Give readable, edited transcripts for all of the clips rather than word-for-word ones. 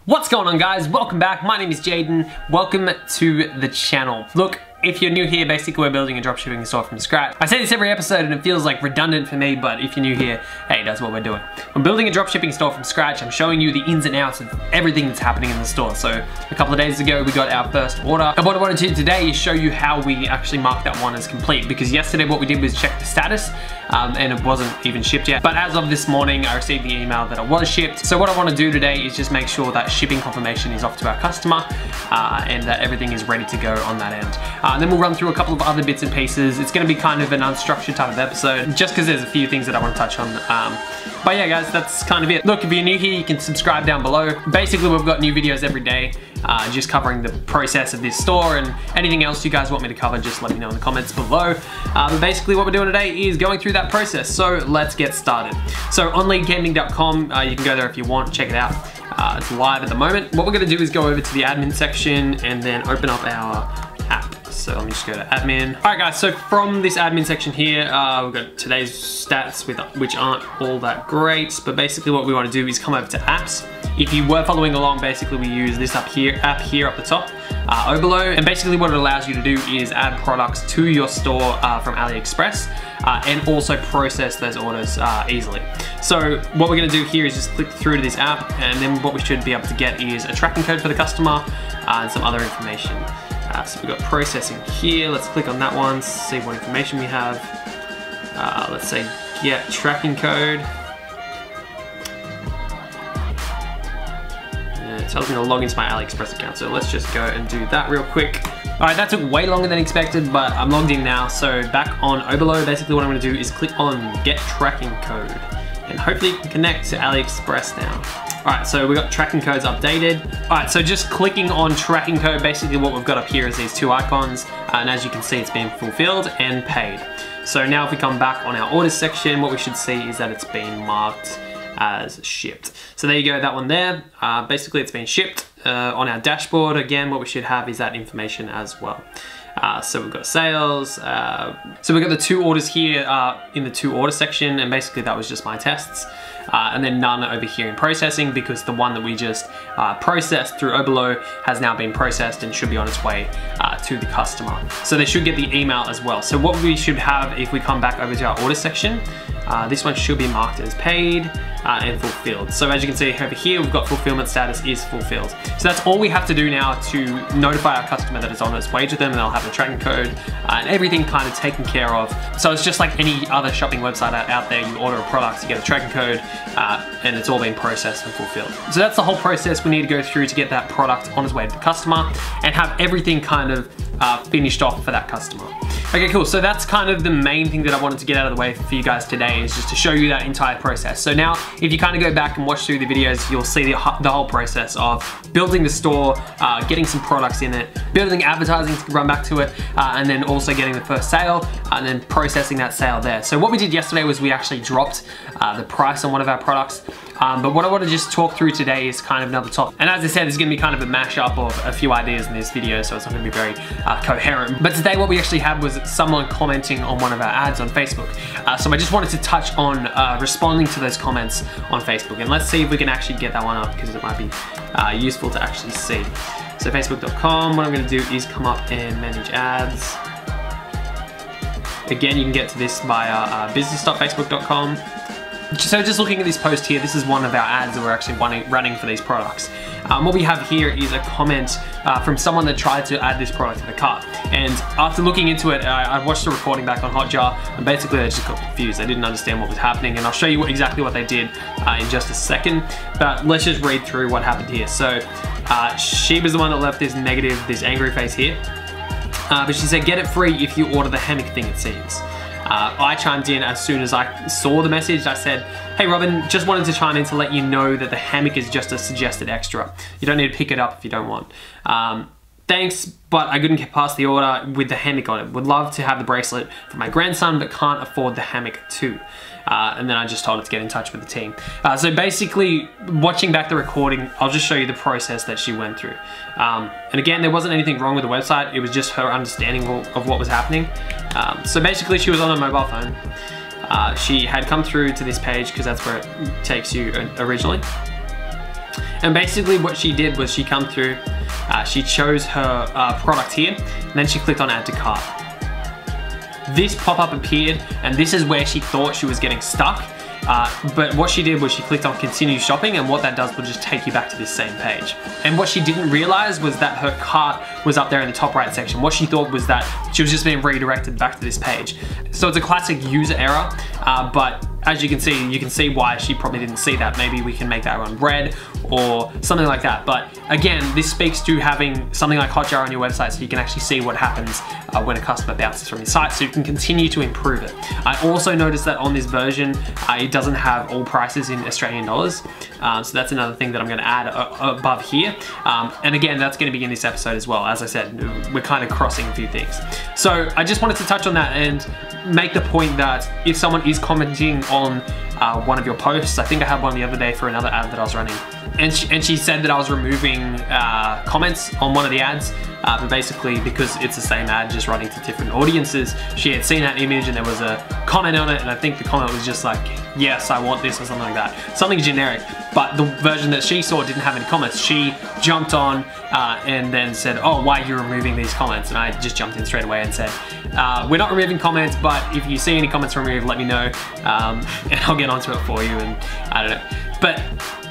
What's going on, guys? Welcome back. My name is Jaden. Welcome to the channel. Look, if you're new here, basically we're building a dropshipping store from scratch. I say this every episode and it feels like redundant for me, but if you're new here, hey, that's what we're doing. I'm building a dropshipping store from scratch. I'm showing you the ins and outs of everything that's happening in the store. So a couple of days ago, we got our first order. And what I wanted to do today is show you how we actually mark that one as complete, because yesterday what we did was check the status and it wasn't even shipped yet. But as of this morning, I received the email that it was shipped. So what I want to do today is just make sure that shipping confirmation is off to our customer and that everything is ready to go on that end. And then we'll run through a couple of other bits and pieces. It's going to be kind of an unstructured type of episode, just because there's a few things that I want to touch on. But yeah, guys, that's kind of it. Look, if you're new here, you can subscribe down below. Basically, we've got new videos every day, just covering the process of this store, and anything else you guys want me to cover, just let me know in the comments below. But basically what we're doing today is going through that process. So let's get started. So on leadgaming.com, you can go there if you want, check it out. It's live at the moment. What we're gonna do is go over to the admin section and then open up our app. So let me just go to admin. All right, guys, so from this admin section here, we've got today's stats, which aren't all that great, but basically what we want to do is come over to apps. If you were following along, basically we use this app here up the top, Oberlo, and basically what it allows you to do is add products to your store from AliExpress and also process those orders easily. So what we're gonna do here is just click through to this app, and then what we should be able to get is a tracking code for the customer and some other information. So we've got processing here. Let's click on that one, see what information we have. Let's say get tracking code. It tells me to log into my AliExpress account, so let's just go and do that real quick. All right, that took way longer than expected, but I'm logged in now. So back on Oberlo, basically what I'm gonna do is click on get tracking code, and hopefully you can connect to AliExpress now. All right, so we got tracking codes updated. All right, so just clicking on tracking code, basically what we've got up here is these two icons, and as you can see, it's been fulfilled and paid. So now if we come back on our orders section, what we should see is that it's been marked as shipped. So there you go, that one there. Basically it's been shipped. On our dashboard, again, what we should have is that information as well. So we've got sales. So we've got the two orders here in the to order section, and basically that was just my tests. And then none over here in processing, because the one that we just processed through Oberlo has now been processed and should be on its way to the customer. So they should get the email as well. So what we should have, if we come back over to our order section, this one should be marked as paid and fulfilled. So as you can see over here, we've got fulfillment status is fulfilled. So that's all we have to do now to notify our customer that it's on its way to them, and they'll have the tracking code and everything kind of taken care of. So it's just like any other shopping website out there. You order a product, you get a tracking code, and it's all been processed and fulfilled. So that's the whole process we need to go through to get that product on its way to the customer and have everything kind of finished off for that customer. Okay, cool. So that's kind of the main thing that I wanted to get out of the way for you guys today, is just to show you that entire process. So now, if you kind of go back and watch through the videos, you'll see the whole process of building the store, getting some products in it, building advertising to run back to it, and then also getting the first sale, and then processing that sale there. So what we did yesterday was we actually dropped the price on one of our products. But what I want to just talk through today is kind of another topic. And as I said, there's going to be kind of a mashup of a few ideas in this video, so it's not going to be very coherent. But today what we actually had was someone commenting on one of our ads on Facebook. So I just wanted to touch on responding to those comments on Facebook. And let's see if we can actually get that one up, because it might be useful to actually see. So facebook.com, what I'm going to do is come up and manage ads. Again, you can get to this via business.facebook.com. So just looking at this post here, this is one of our ads that we're actually running for these products. What we have here is a comment from someone that tried to add this product to the cart. And after looking into it, I watched the recording back on Hotjar, and basically they just got confused. They didn't understand what was happening, and I'll show you exactly what they did in just a second. But let's just read through what happened here. So she was the one that left this negative, this angry face here. But she said, get it free if you order the hammock thing, it seems. I chimed in as soon as I saw the message. I said, hey Robin, just wanted to chime in to let you know that the hammock is just a suggested extra. You don't need to pick it up if you don't want. Thanks, but I couldn't get past the order with the hammock on it. Would love to have the bracelet for my grandson, but can't afford the hammock too. And then I just told her to get in touch with the team. So basically, watching back the recording, I'll just show you the process that she went through. And again, there wasn't anything wrong with the website. It was just her understanding of what was happening. So basically, she was on a mobile phone. She had come through to this page, because that's where it takes you originally. And basically what she did was she come through, she chose her product here, and then she clicked on add to cart. This pop-up appeared, and this is where she thought she was getting stuck. But what she did was she clicked on continue shopping, and what that does will just take you back to this same page. And what she didn't realize was that her cart was up there in the top right section. What she thought was that she was just being redirected back to this page. So it's a classic user error, but as you can see why she probably didn't see that. Maybe we can make that run red or something like that. But again, this speaks to having something like Hotjar on your website so you can actually see what happens when a customer bounces from your site, so you can continue to improve it. I also noticed that on this version, it doesn't have all prices in Australian dollars. So that's another thing that I'm gonna add above here. And again, that's gonna be in this episode as well. As I said, we're kind of crossing a few things. So I just wanted to touch on that and make the point that if someone is commenting on one of your posts, I think I had one the other day for another ad that I was running, and she said that I was removing comments on one of the ads, but basically because it's the same ad just running to different audiences, she had seen that image and there was a comment on it, and I think the comment was just like, yes, I want this, or something like that. Something generic, but the version that she saw didn't have any comments. She jumped on and then said, oh, why are you removing these comments? And I just jumped in straight away and said, we're not removing comments, but if you see any comments removed, let me know, and I'll get onto it for you, and I don't know.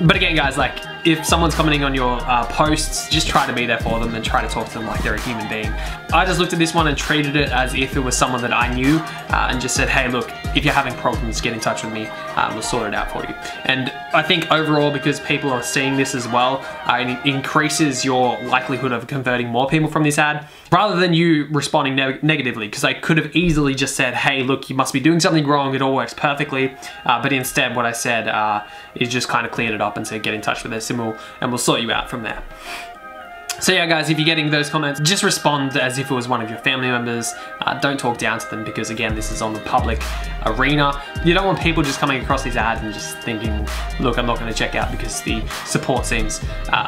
But again, guys, like, if someone's commenting on your posts, just try to be there for them and try to talk to them like they're a human being. I just looked at this one and treated it as if it was someone that I knew, and just said, hey, look, if you're having problems, get in touch with me, we'll sort it out for you. And I think overall, because people are seeing this as well, it increases your likelihood of converting more people from this ad, rather than you responding negatively, because I could have easily just said, hey, look, you must be doing something wrong, it all works perfectly, but instead what I said is just kind of cleared it up and said, get in touch with us and we'll sort you out from there. So yeah, guys, if you're getting those comments, just respond as if it was one of your family members. Don't talk down to them, because again, this is on the public arena. You don't want people just coming across these ads and just thinking, look, I'm not going to check out because the support seems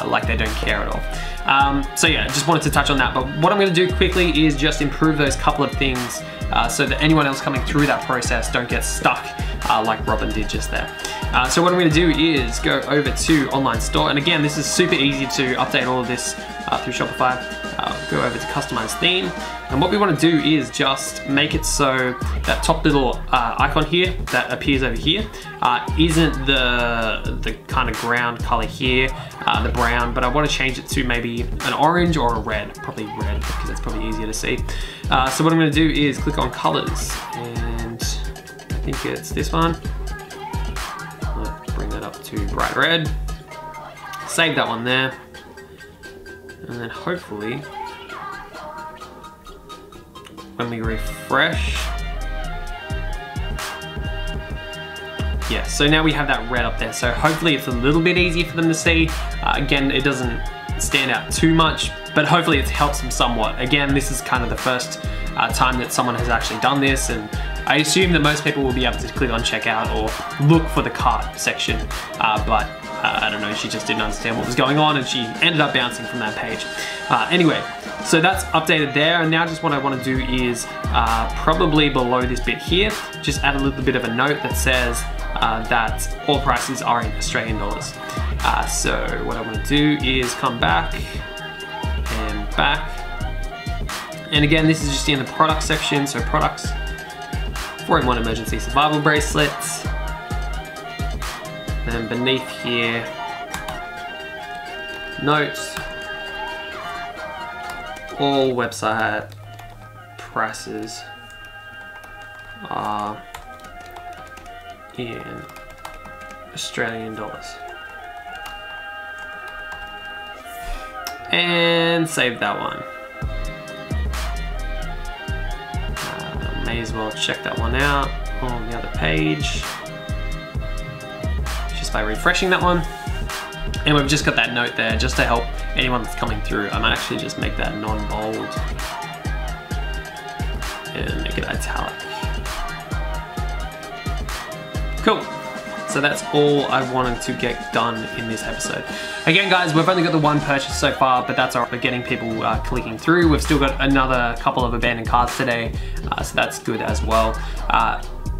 like they don't care at all. So yeah, just wanted to touch on that. But what I'm going to do quickly is just improve those couple of things so that anyone else coming through that process don't get stuck like Robin did just there. So what I'm going to do is go over to online store, and again, this is super easy to update all of this through Shopify. Go over to customize theme, and what we want to do is just make it so that top little icon here that appears over here isn't the kind of ground color here, the brown, but I want to change it to maybe an orange or a red, probably red, because that's probably easier to see. So what I'm going to do is click on colors, and I think it's this one. Let's bring that up to bright red. Save that one there. And then hopefully, when we refresh, yeah, so now we have that red up there. So hopefully it's a little bit easier for them to see. Again, it doesn't stand out too much, but hopefully it helps them somewhat. Again, this is kind of the first time that someone has actually done this, and I assume that most people will be able to click on checkout or look for the cart section, but I don't know, she just didn't understand what was going on and she ended up bouncing from that page. Anyway, so that's updated there, and now just what I want to do is probably below this bit here, just add a little bit of a note that says that all prices are in Australian dollars. So what I want to do is come back and back, and again, this is just in the product section, so products, 4-in-1 emergency survival bracelets. Then beneath here, notes, all website prices are in Australian dollars. And save that one. May as well check that one out on the other page, just by refreshing that one. And we've just got that note there just to help anyone that's coming through. I might actually just make that non-bold and make it italic. Cool. So that's all I wanted to get done in this episode. Again, guys, we've only got the one purchase so far, but that's all right. We're getting people clicking through. We've still got another couple of abandoned carts today, so that's good as well.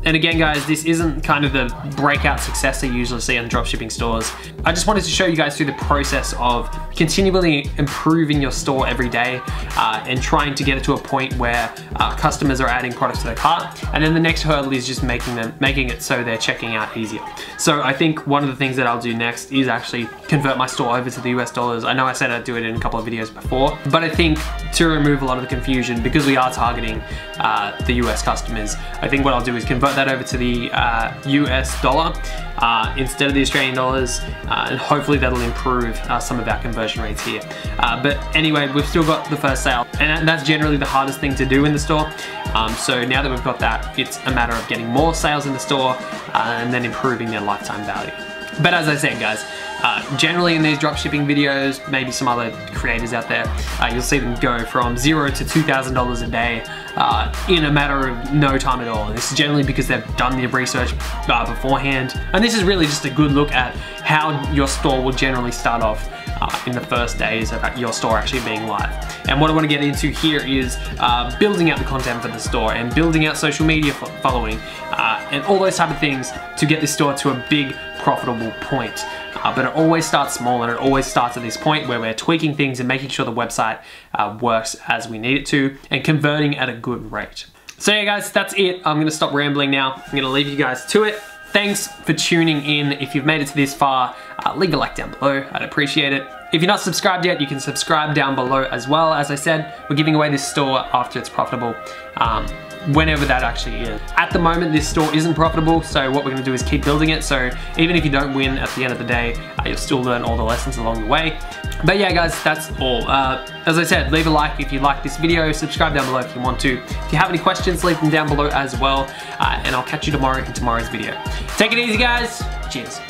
And again guys, this isn't kind of the breakout success that you usually see on dropshipping stores. I just wanted to show you guys through the process of continually improving your store every day and trying to get it to a point where customers are adding products to their cart. And then the next hurdle is just making it so they're checking out easier. So I think one of the things that I'll do next is actually convert my store over to the US dollars. I know I said I'd do it in a couple of videos before, but I think to remove a lot of the confusion, because we are targeting the US customers, I think what I'll do is convert that over to the US dollar instead of the Australian dollars, and hopefully that'll improve some of our conversion rates here. But anyway, we've still got the first sale, and that's generally the hardest thing to do in the store. So now that we've got that, it's a matter of getting more sales in the store and then improving their lifetime value. But as I said guys, generally in these dropshipping videos, maybe some other creators out there, you'll see them go from $0 to $2,000 a day in a matter of no time at all. And this is generally because they've done their research beforehand. And this is really just a good look at how your store will generally start off in the first days of your store actually being live. And what I want to get into here is building out the content for the store and building out social media following and all those type of things to get this store to a big profitable point. But it always starts small, and it always starts at this point where we're tweaking things and making sure the website works as we need it to and converting at a good rate. So yeah guys, that's it. I'm gonna stop rambling now. I'm gonna leave you guys to it. Thanks for tuning in. If you've made it to this far, leave a like down below. I'd appreciate it. If you're not subscribed yet, you can subscribe down below as well. As I said, we're giving away this store after it's profitable, whenever that actually is. At the moment, this store isn't profitable, so what we're gonna do is keep building it. So even if you don't win at the end of the day, you'll still learn all the lessons along the way. But yeah guys, that's all. As I said, leave a like if you like this video, subscribe down below if you want to. If you have any questions, leave them down below as well, and I'll catch you tomorrow in tomorrow's video. Take it easy guys, cheers.